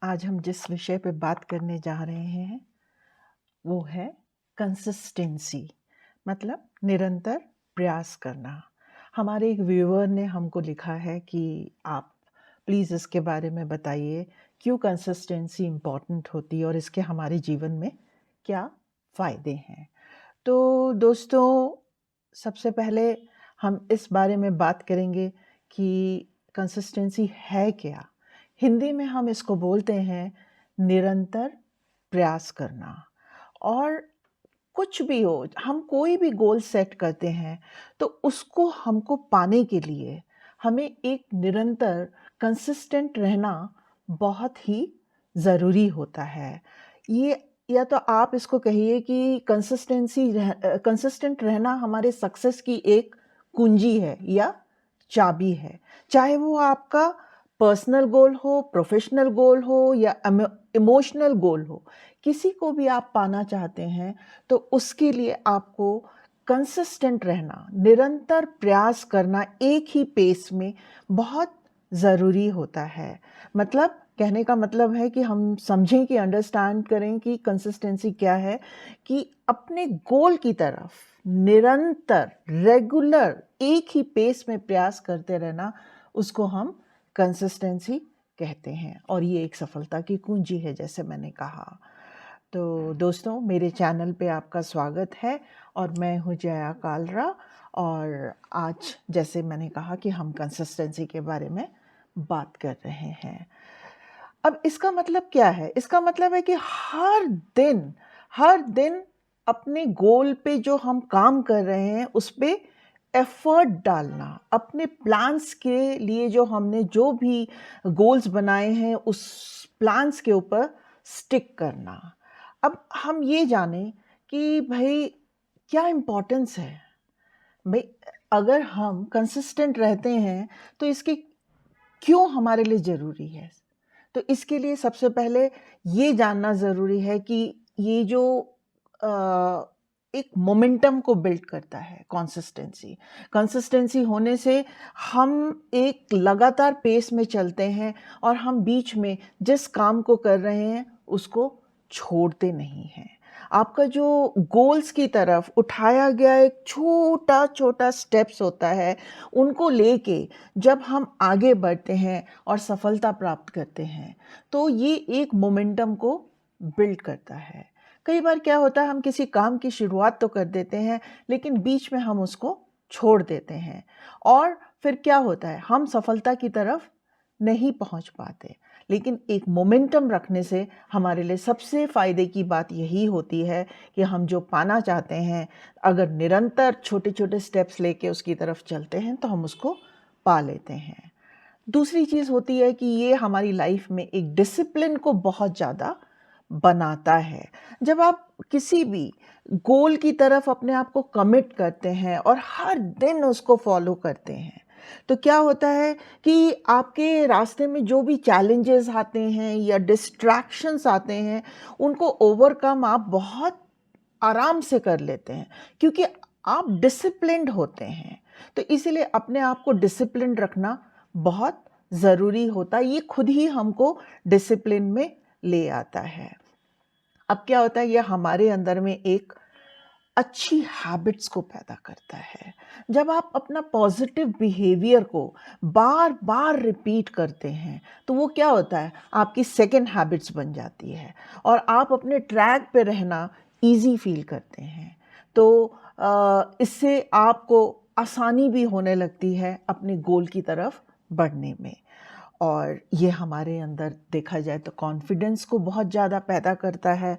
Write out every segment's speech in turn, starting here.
आज हम जिस विषय पे बात करने जा रहे हैं वो है कंसिस्टेंसी, मतलब निरंतर प्रयास करना। हमारे एक व्यूअर ने हमको लिखा है कि आप प्लीज़ इसके बारे में बताइए, क्यों कंसिस्टेंसी इम्पॉर्टेंट होती है और इसके हमारे जीवन में क्या फ़ायदे हैं। तो दोस्तों, सबसे पहले हम इस बारे में बात करेंगे कि कंसिस्टेंसी है क्या। हिंदी में हम इसको बोलते हैं निरंतर प्रयास करना। और कुछ भी हो, हम कोई भी गोल सेट करते हैं तो उसको हमको पाने के लिए हमें एक निरंतर कंसिस्टेंट रहना बहुत ही ज़रूरी होता है। ये या तो आप इसको कहिए कि कंसिस्टेंट रहना हमारे सक्सेस की एक कुंजी है या चाबी है। चाहे वो आपका पर्सनल गोल हो, प्रोफेशनल गोल हो या इमोशनल गोल हो, किसी को भी आप पाना चाहते हैं तो उसके लिए आपको कंसिस्टेंट रहना, निरंतर प्रयास करना एक ही पेस में बहुत ज़रूरी होता है। मतलब कहने का मतलब है कि हम समझें कि अंडरस्टैंड करें कि कंसिस्टेंसी क्या है, कि अपने गोल की तरफ निरंतर, रेगुलर एक ही पेस में प्रयास करते रहना, उसको हम कंसिस्टेंसी कहते हैं। और ये एक सफलता की कुंजी है, जैसे मैंने कहा। तो दोस्तों, मेरे चैनल पे आपका स्वागत है और मैं हूँ जया कालरा। और आज जैसे मैंने कहा कि हम कंसिस्टेंसी के बारे में बात कर रहे हैं। अब इसका मतलब क्या है? इसका मतलब है कि हर दिन अपने गोल पे जो हम काम कर रहे हैं उस पे एफर्ट डालना, अपने प्लान्स के लिए जो हमने जो भी गोल्स बनाए हैं उस प्लान्स के ऊपर स्टिक करना। अब हम ये जानें कि भाई क्या इम्पोर्टेंस है? भाई, अगर हम कंसिस्टेंट रहते हैं तो इसकी क्यों हमारे लिए ज़रूरी है? तो इसके लिए सबसे पहले ये जानना ज़रूरी है कि ये जो एक मोमेंटम को बिल्ड करता है कंसिस्टेंसी। कंसिस्टेंसी होने से हम एक लगातार पेस में चलते हैं और हम बीच में जिस काम को कर रहे हैं उसको छोड़ते नहीं हैं। आपका जो गोल्स की तरफ उठाया गया एक छोटा-छोटा स्टेप्स होता है, उनको लेके जब हम आगे बढ़ते हैं और सफलता प्राप्त करते हैं, तो ये एक मोमेंटम को बिल्ड करता है। कई बार क्या होता है, हम किसी काम की शुरुआत तो कर देते हैं, लेकिन बीच में हम उसको छोड़ देते हैं और फिर क्या होता है, हम सफलता की तरफ नहीं पहुंच पाते। लेकिन एक मोमेंटम रखने से हमारे लिए सबसे फ़ायदे की बात यही होती है कि हम जो पाना चाहते हैं, अगर निरंतर छोटे-छोटे स्टेप्स लेके उसकी तरफ चलते हैं, तो हम उसको पा लेते हैं। दूसरी चीज़ होती है कि ये हमारी लाइफ में एक डिसिप्लिन को बहुत ज़्यादा बनाता है। जब आप किसी भी गोल की तरफ अपने आप को कमिट करते हैं और हर दिन उसको फॉलो करते हैं, तो क्या होता है कि आपके रास्ते में जो भी चैलेंजेस आते हैं या डिस्ट्रैक्शंस आते हैं, उनको ओवरकम आप बहुत आराम से कर लेते हैं, क्योंकि आप डिसिप्लिन्ड होते हैं। तो इसीलिए अपने आप को डिसिप्लिन्ड रखना बहुत ज़रूरी होता है। ये खुद ही हमको डिसिप्लिन में ले आता है। अब क्या होता है, ये हमारे अंदर में एक अच्छी हैबिट्स को पैदा करता है। जब आप अपना पॉजिटिव बिहेवियर को बार-बार रिपीट करते हैं, तो वो क्या होता है, आपकी सेकंड हैबिट्स बन जाती है और आप अपने ट्रैक पे रहना ईज़ी फ़ील करते हैं। तो इससे आपको आसानी भी होने लगती है अपने गोल की तरफ बढ़ने में। और ये हमारे अंदर देखा जाए तो कॉन्फिडेंस को बहुत ज़्यादा पैदा करता है।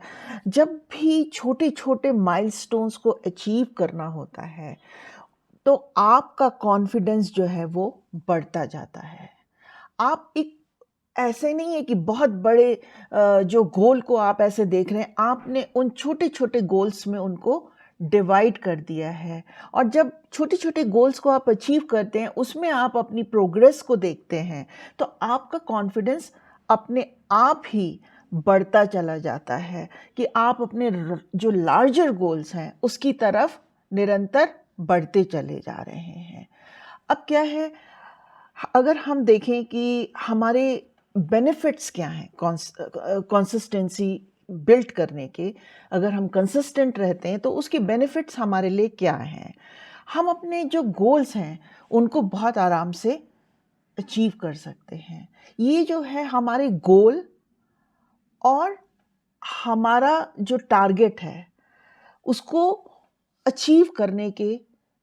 जब भी छोटे-छोटे माइलस्टोन्स को अचीव करना होता है, तो आपका कॉन्फिडेंस जो है वो बढ़ता जाता है। आप एक ऐसे नहीं है कि बहुत बड़े जो गोल को आप ऐसे देख रहे हैं, आपने उन छोटे-छोटे गोल्स में उनको डिवाइड कर दिया है। और जब छोटे-छोटे गोल्स को आप अचीव करते हैं, उसमें आप अपनी प्रोग्रेस को देखते हैं, तो आपका कॉन्फिडेंस अपने आप ही बढ़ता चला जाता है कि आप अपने जो लार्जर गोल्स हैं, उसकी तरफ निरंतर बढ़ते चले जा रहे हैं। अब क्या है, अगर हम देखें कि हमारे बेनिफिट्स क्या हैं कंसिस्टेंसी बिल्ड करने के? अगर हम कंसिस्टेंट रहते हैं तो उसके बेनिफिट्स हमारे लिए क्या हैं? हम अपने जो गोल्स हैं उनको बहुत आराम से अचीव कर सकते हैं। ये जो है हमारे गोल और हमारा जो टारगेट है उसको अचीव करने के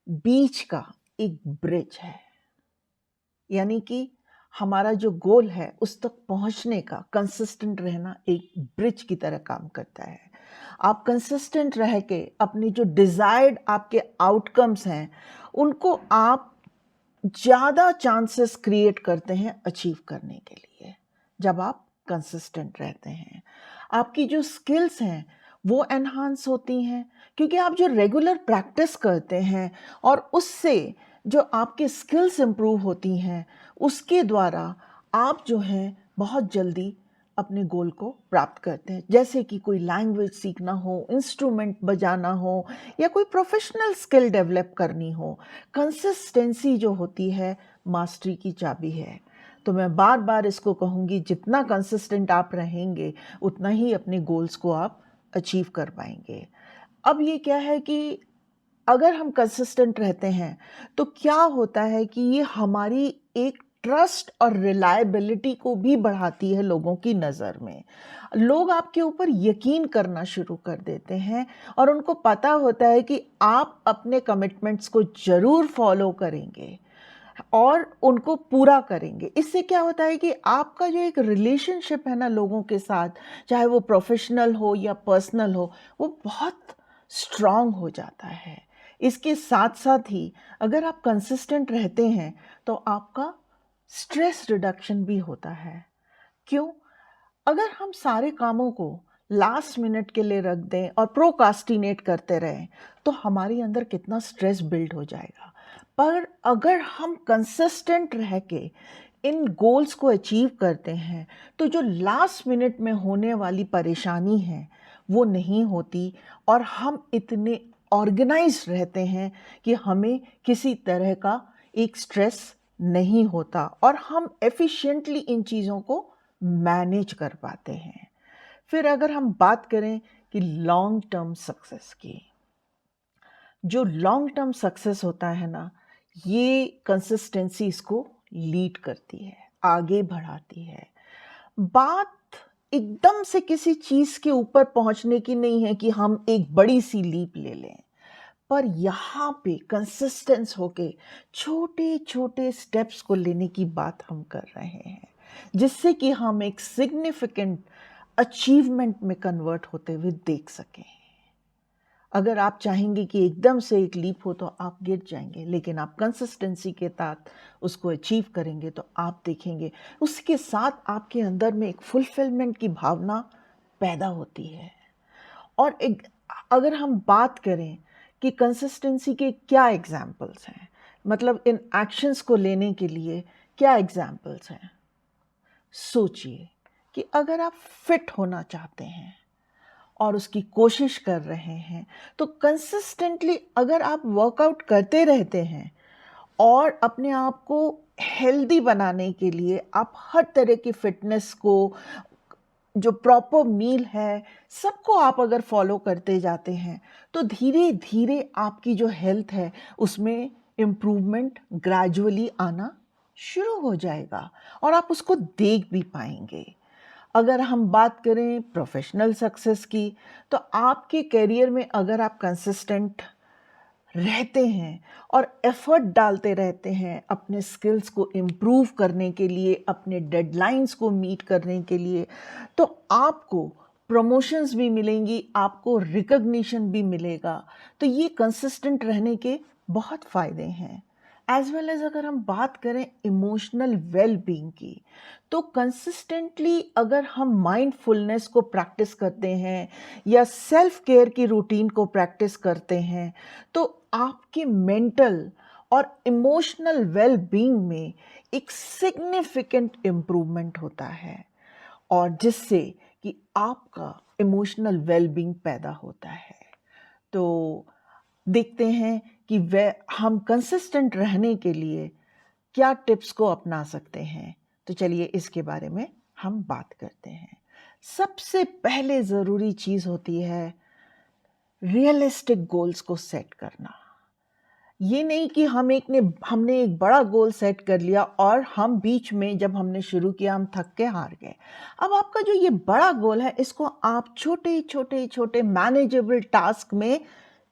बीच का एक ब्रिज है। यानी कि हमारा जो गोल है उस तक पहुंचने का कंसिस्टेंट रहना एक ब्रिज की तरह काम करता है। आप कंसिस्टेंट रह के अपनी जो डिजायर्ड आपके आउटकम्स हैं उनको आप ज़्यादा चांसेस क्रिएट करते हैं अचीव करने के लिए। जब आप कंसिस्टेंट रहते हैं आपकी जो स्किल्स हैं वो एनहांस होती हैं, क्योंकि आप जो रेगुलर प्रैक्टिस करते हैं और उससे जो आपके स्किल्स इम्प्रूव होती हैं उसके द्वारा आप जो हैं बहुत जल्दी अपने गोल को प्राप्त करते हैं। जैसे कि कोई लैंग्वेज सीखना हो, इंस्ट्रूमेंट बजाना हो या कोई प्रोफेशनल स्किल डेवलप करनी हो, कंसिस्टेंसी जो होती है मास्टरी की चाबी है। तो मैं बार बार इसको कहूँगी, जितना कंसिस्टेंट आप रहेंगे उतना ही अपने गोल्स को आप अचीव कर पाएंगे। अब ये क्या है कि अगर हम कंसिस्टेंट रहते हैं तो क्या होता है कि ये हमारी एक ट्रस्ट और रिलायबिलिटी को भी बढ़ाती है लोगों की नज़र में। लोग आपके ऊपर यकीन करना शुरू कर देते हैं और उनको पता होता है कि आप अपने कमिटमेंट्स को ज़रूर फॉलो करेंगे और उनको पूरा करेंगे। इससे क्या होता है कि आपका जो एक रिलेशनशिप है ना लोगों के साथ, चाहे वो प्रोफेशनल हो या पर्सनल हो, वो बहुत स्ट्रांग हो जाता है। इसके साथ साथ ही अगर आप कंसिस्टेंट रहते हैं तो आपका स्ट्रेस रिडक्शन भी होता है। क्यों? अगर हम सारे कामों को लास्ट मिनट के लिए रख दें और प्रोकास्टिनेट करते रहें तो हमारे अंदर कितना स्ट्रेस बिल्ड हो जाएगा। पर अगर हम कंसिस्टेंट रह के इन गोल्स को अचीव करते हैं तो जो लास्ट मिनट में होने वाली परेशानी है वो नहीं होती और हम इतने ऑर्गेनाइज रहते हैं कि हमें किसी तरह का एक स्ट्रेस नहीं होता और हम एफिशिएंटली इन चीज़ों को मैनेज कर पाते हैं। फिर अगर हम बात करें कि लॉन्ग टर्म सक्सेस की, जो लॉन्ग टर्म सक्सेस होता है ना, ये कंसिस्टेंसी इसको लीड करती है, आगे बढ़ाती है। बात एकदम से किसी चीज़ के ऊपर पहुंचने की नहीं है कि हम एक बड़ी सी लीप ले लें, पर यहाँ पे कंसिस्टेंस होके छोटे छोटे स्टेप्स को लेने की बात हम कर रहे हैं, जिससे कि हम एक सिग्निफिकेंट अचीवमेंट में कन्वर्ट होते हुए देख सकें। अगर आप चाहेंगे कि एकदम से एक लीप हो तो आप गिर जाएंगे, लेकिन आप कंसिस्टेंसी के साथ उसको अचीव करेंगे तो आप देखेंगे उसके साथ आपके अंदर में एक फुलफिलमेंट की भावना पैदा होती है। और एक अगर हम बात करें कि कंसिस्टेंसी के क्या एग्जाम्पल्स हैं, मतलब इन एक्शंस को लेने के लिए क्या एग्जाम्पल्स हैं, सोचिए कि अगर आप फिट होना चाहते हैं और उसकी कोशिश कर रहे हैं तो कंसिस्टेंटली अगर आप वर्कआउट करते रहते हैं और अपने आप को हेल्दी बनाने के लिए आप हर तरह की फिटनेस को, जो प्रॉपर मील है, सबको आप अगर फॉलो करते जाते हैं तो धीरे धीरे आपकी जो हेल्थ है उसमें इम्प्रूवमेंट ग्रेजुअली आना शुरू हो जाएगा और आप उसको देख भी पाएंगे। अगर हम बात करें प्रोफेशनल सक्सेस की, तो आपके करियर में अगर आप कंसिस्टेंट रहते हैं और एफर्ट डालते रहते हैं अपने स्किल्स को इम्प्रूव करने के लिए, अपने डेडलाइंस को मीट करने के लिए, तो आपको प्रमोशंस भी मिलेंगी, आपको रिकग्निशन भी मिलेगा। तो ये कंसिस्टेंट रहने के बहुत फ़ायदे हैं। एज वेल एज अगर हम बात करें इमोशनल वेल बीइंग की, तो कंसिस्टेंटली अगर हम माइंडफुलनेस को प्रैक्टिस करते हैं या सेल्फ केयर की रूटीन को प्रैक्टिस करते हैं तो आपके मेंटल और इमोशनल वेल बीइंग में एक सिग्निफिकेंट इम्प्रूवमेंट होता है और जिससे कि आपका इमोशनल वेल बीइंग पैदा होता है। तो देखते हैं कि वे हम कंसिस्टेंट रहने के लिए क्या टिप्स को अपना सकते हैं। तो चलिए इसके बारे में हम बात करते हैं। सबसे पहले ज़रूरी चीज़ होती है रियलिस्टिक गोल्स को सेट करना। ये नहीं कि हमने एक बड़ा गोल सेट कर लिया और हम बीच में जब हमने शुरू किया हम थक के हार गए। अब आपका जो ये बड़ा गोल है इसको आप छोटे मैनेजेबल टास्क में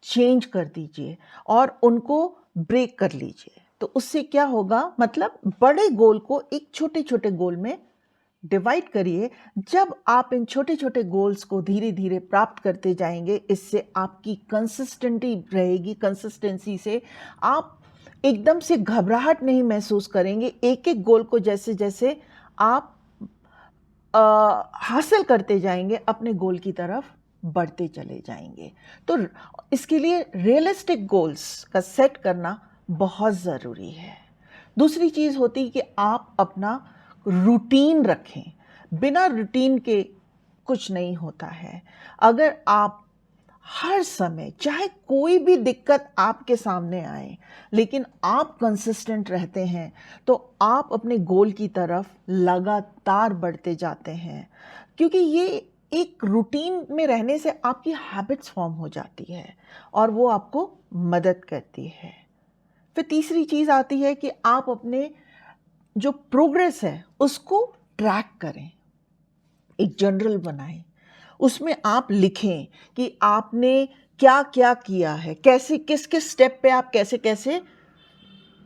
चेंज कर दीजिए और उनको ब्रेक कर लीजिए। तो उससे क्या होगा, मतलब बड़े गोल को एक छोटे गोल में डिवाइड करिए। जब आप इन छोटे गोल्स को धीरे-धीरे प्राप्त करते जाएँगे, इससे आपकी कंसिस्टेंटी रहेगी। कंसिस्टेंसी से आप एकदम से घबराहट नहीं महसूस करेंगे। एक-एक गोल को जैसे-जैसे आप हासिल करते जाएँगे, अपने गोल की तरफ बढ़ते चले जाएँगे। तो इसके लिए रियलिस्टिक गोल्स का सेट करना बहुत ज़रूरी है। दूसरी चीज़ होती है कि आप अपना रूटीन रखें। बिना रूटीन के कुछ नहीं होता है। अगर आप हर समय चाहे कोई भी दिक्कत आपके सामने आए, लेकिन आप कंसिस्टेंट रहते हैं, तो आप अपने गोल की तरफ लगातार बढ़ते जाते हैं। क्योंकि ये एक रूटीन में रहने से आपकी हैबिट्स फॉर्म हो जाती है और वो आपको मदद करती है। फिर तीसरी चीज़ आती है कि आप अपने जो प्रोग्रेस है उसको ट्रैक करें। एक जर्नल बनाएं, उसमें आप लिखें कि आपने क्या-क्या किया है, कैसे किस-किस स्टेप पे आप कैसे-कैसे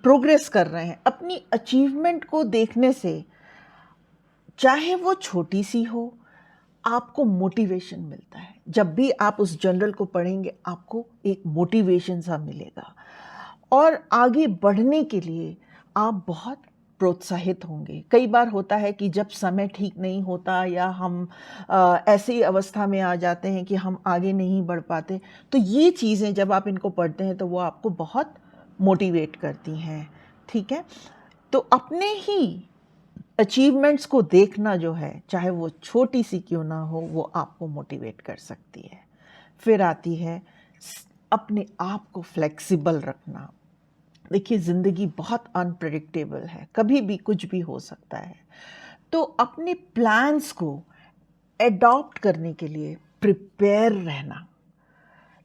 प्रोग्रेस कर रहे हैं। अपनी अचीवमेंट को देखने से, चाहे वो छोटी-सी हो, आपको मोटिवेशन मिलता है। जब भी आप उस जर्नल को पढ़ेंगे, आपको एक मोटिवेशन सा मिलेगा और आगे बढ़ने के लिए आप बहुत प्रोत्साहित होंगे। कई बार होता है कि जब समय ठीक नहीं होता या हम ऐसी अवस्था में आ जाते हैं कि हम आगे नहीं बढ़ पाते, तो ये चीज़ें जब आप इनको पढ़ते हैं तो वो आपको बहुत मोटिवेट करती हैं, ठीक है? तो अपने ही अचीवमेंट्स को देखना जो है, चाहे वो छोटी-सी क्यों ना हो, वो आपको मोटिवेट कर सकती है। फिर आती है अपने आप को फ्लेक्सिबल रखना। देखिए, ज़िंदगी बहुत अनप्रेडिक्टेबल है, कभी भी कुछ भी हो सकता है। तो अपने प्लान्स को एडॉप्ट करने के लिए प्रिपेयर रहना,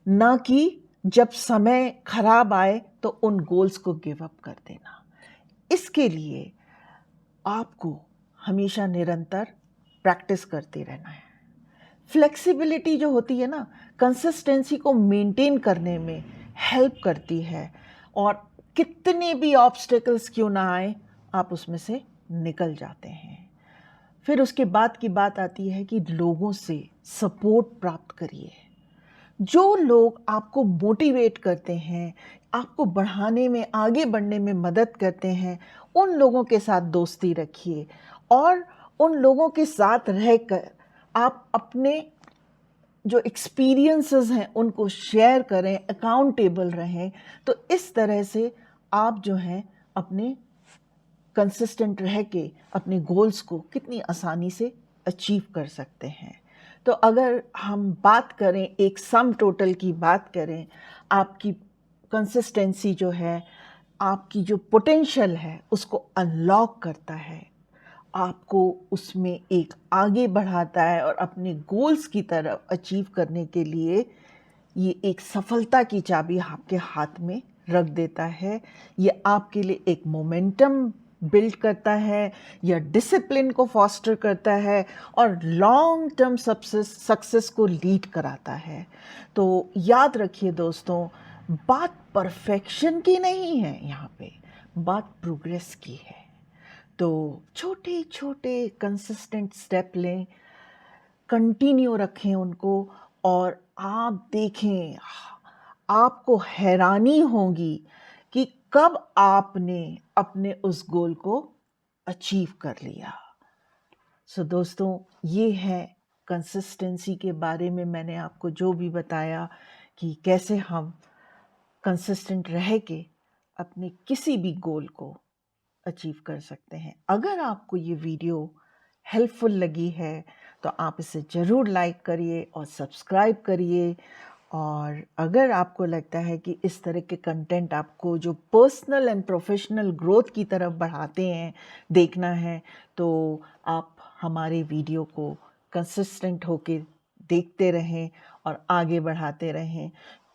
ना कि जब समय खराब आए तो उन गोल्स को गिव अप कर देना। इसके लिए आपको हमेशा निरंतर प्रैक्टिस करते रहना है। फ्लेक्सिबिलिटी जो होती है ना, कंसिस्टेंसी को मेंटेन करने में हेल्प करती है और कितने भी ऑब्स्टेकल्स क्यों ना आए, आप उसमें से निकल जाते हैं। फिर उसके बाद की बात आती है कि लोगों से सपोर्ट प्राप्त करिए। जो लोग आपको मोटिवेट करते हैं, आपको बढ़ाने में, आगे बढ़ने में मदद करते हैं, उन लोगों के साथ दोस्ती रखिए और उन लोगों के साथ रहकर आप अपने जो एक्सपीरियंसेस हैं उनको शेयर करें, अकाउंटेबल रहें। तो इस तरह से आप जो हैं अपने कंसिस्टेंट रह के अपने गोल्स को कितनी आसानी से अचीव कर सकते हैं। तो अगर हम बात करें, एक सम टोटल की बात करें, आपकी कंसिस्टेंसी जो है, आपकी जो पोटेंशियल है उसको अनलॉक करता है, आपको उसमें एक आगे बढ़ाता है और अपने गोल्स की तरफ अचीव करने के लिए ये एक सफलता की चाबी आपके हाथ में रख देता है। ये आपके लिए एक मोमेंटम बिल्ड करता है या डिसिप्लिन को फॉस्टर करता है और लॉन्ग टर्म सक्सेस को लीड कराता है। तो याद रखिए दोस्तों, बात परफेक्शन की नहीं है, यहाँ पे बात प्रोग्रेस की है। तो छोटे कंसिस्टेंट स्टेप लें, कंटिन्यू रखें उनको और आप देखें, आपको हैरानी होगी कि कब आपने अपने उस गोल को अचीव कर लिया। सो दोस्तों, ये है कंसिस्टेंसी के बारे में मैंने आपको जो भी बताया कि कैसे हम कंसिस्टेंट रह के अपने किसी भी गोल को अचीव कर सकते हैं। अगर आपको ये वीडियो हेल्पफुल लगी है तो आप इसे ज़रूर लाइक करिए और सब्सक्राइब करिए। और अगर आपको लगता है कि इस तरह के कंटेंट आपको जो पर्सनल एंड प्रोफेशनल ग्रोथ की तरफ बढ़ाते हैं देखना है, तो आप हमारे वीडियो को कंसिस्टेंट होके देखते रहें और आगे बढ़ाते रहें,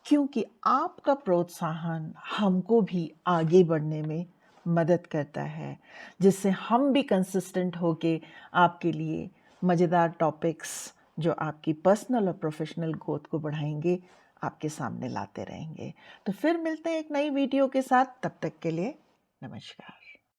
क्योंकि आपका प्रोत्साहन हमको भी आगे बढ़ने में मदद करता है, जिससे हम भी कंसिस्टेंट होके आपके लिए मज़ेदार टॉपिक्स जो आपकी पर्सनल और प्रोफेशनल ग्रोथ को बढ़ाएंगे, आपके सामने लाते रहेंगे। तो फिर मिलते हैं एक नई वीडियो के साथ, तब तक के लिए नमस्कार।